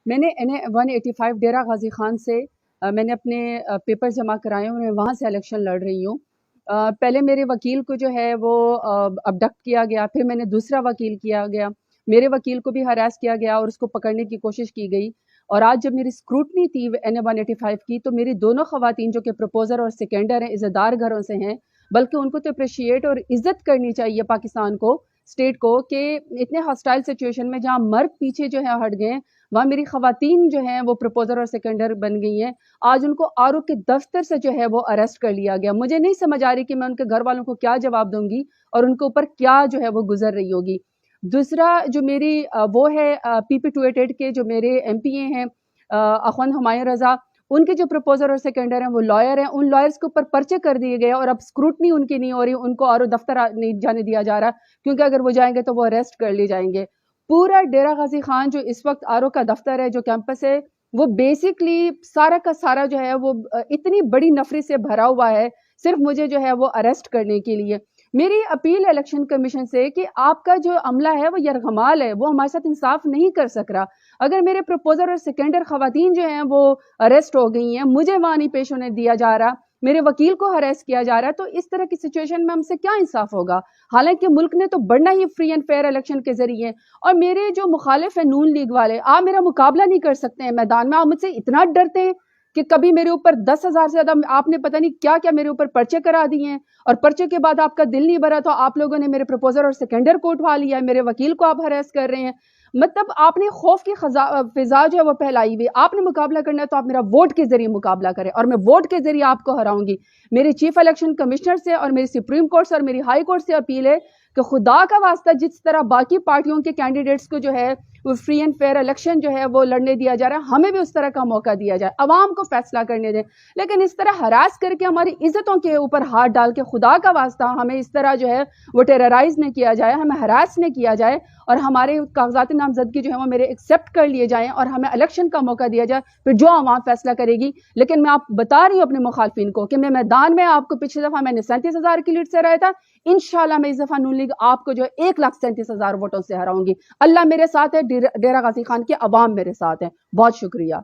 میں نے NA-185 ڈیرہ غازی خان سے میں نے اپنے پیپر جمع کرائے ہیں، وہاں سے الیکشن لڑ رہی ہوں۔ پہلے میرے وکیل کو جو ہے وہ ابڈکٹ کیا گیا، پھر میں نے دوسرا وکیل کیا گیا، میرے وکیل کو بھی ہراس کیا گیا اور اس کو پکڑنے کی کوشش کی گئی۔ اور آج جب میری اسکروٹنی تھی NA-185 کی، تو میری دونوں خواتین جو کہ پروپوزر اور سیکنڈر ہیں، عزتدار گھروں سے ہیں، بلکہ ان کو تو اپریشیٹ اور عزت کرنی چاہیے پاکستان کو، اسٹیٹ کو، کہ اتنے ہاسٹائل سچویشن میں جہاں مرد پیچھے جو ہے ہٹ گئے، وہاں میری خواتین جو ہیں وہ پروپوزر اور سیکنڈر بن گئی ہیں۔ آج ان کو آر او کے دفتر سے جو ہے وہ اریسٹ کر لیا گیا۔ مجھے نہیں سمجھ آ رہی کہ میں ان کے گھر والوں کو کیا جواب دوں گی اور ان کے اوپر کیا جو ہے وہ گزر رہی ہوگی۔ دوسرا جو میری وہ ہے PP-288 کے جو میرے MPA ہیں اخوان ہمایوں رضا، ان کے جو پروپوزر اور سیکنڈر ہیں وہ لائر ہیں، ان لائرز کے اوپر پرچے کر دیے گئے اور اب اسکروٹنی ان کی نہیں ہو رہی، ان کو آر او دفتر نہیں جانے دیا جا رہا کیونکہ اگر وہ جائیں گے تو وہ اریسٹ کر لیے جائیں گے۔ پورا ڈیرہ غازی خان جو اس وقت آر او کا دفتر ہے، جو کیمپس ہے، وہ بیسکلی سارا کا سارا جو ہے وہ اتنی بڑی نفری سے بھرا ہوا ہے، صرف مجھے جو ہے وہ اریسٹ کرنے کے لیے۔ میری اپیل الیکشن کمیشن سے کہ آپ کا جو عملہ ہے وہ یرغمال ہے، وہ ہمارے ساتھ انصاف نہیں کر سک رہا۔ اگر میرے پروپوزر اور سیکنڈر خواتین جو ہیں وہ اریسٹ ہو گئی ہیں، مجھے وہاں نہیں پیش ہونے دیا جا رہا، میرے وکیل کو ہراس کیا جا رہا ہے، تو اس طرح کی سچویشن میں ہم سے کیا انصاف ہوگا؟ حالانکہ ملک نے تو بڑھنا ہی فری اینڈ فیئر الیکشن کے ذریعے۔ اور میرے جو مخالف ہیں نون لیگ والے، آپ میرا مقابلہ نہیں کر سکتے ہیں میدان میں، آپ مجھ سے اتنا ڈرتے ہیں کہ کبھی میرے اوپر 10,000 سے زیادہ آپ نے پتہ نہیں کیا کیا میرے اوپر پرچے کرا دیے ہیں، اور پرچے کے بعد آپ کا دل نہیں بھرا تو آپ لوگوں نے میرے پروپوزر اور سیکنڈر کو اٹھوا لیا ہے، میرے وکیل کو آپ ہراس کر رہے ہیں۔ مطلب آپ نے خوف کی فضا جو ہے وہ پھیلائی ہوئی۔ آپ نے مقابلہ کرنا ہے تو آپ میرا ووٹ کے ذریعے مقابلہ کریں، اور میں ووٹ کے ذریعے آپ کو ہراؤں گی۔ میری چیف الیکشن کمشنر سے اور میری سپریم کورٹ سے اور میری ہائی کورٹ سے اپیل ہے کہ خدا کا واسطہ جس طرح باقی پارٹیوں کے کینڈیڈیٹس کو جو ہے وہ فری اینڈ فیئر الیکشن جو ہے وہ لڑنے دیا جا رہا ہے، ہمیں بھی اس طرح کا موقع دیا جائے، عوام کو فیصلہ کرنے دیں۔ لیکن اس طرح ہراس کر کے ہماری عزتوں کے اوپر ہاتھ ڈال کے خدا کا واسطہ ہمیں اس طرح جو ہے وہ ٹیررائز نہ کیا جائے، ہمیں ہراس نہ کیا جائے، اور ہمارے کاغذات نامزدگی جو ہے وہ میرے ایکسیپٹ کر لیے جائیں اور ہمیں الیکشن کا موقع دیا جائے، پھر جو عوام فیصلہ کرے گی۔ لیکن میں آپ بتا رہی ہوں اپنے مخالفین کو کہ میں میدان میں آپ کو پچھلی دفعہ میں نے 37,000 کی لیڈ سے ہرایا تھا، انشاءاللہ میں اس دفعہ نون لیگ آپ کو جو ہے 1,37,000 ووٹوں سے ہراؤں گی۔ اللہ میرے ساتھ ہے، ڈیرہ غازی خان کے عوام میرے ساتھ ہیں۔ بہت شکریہ۔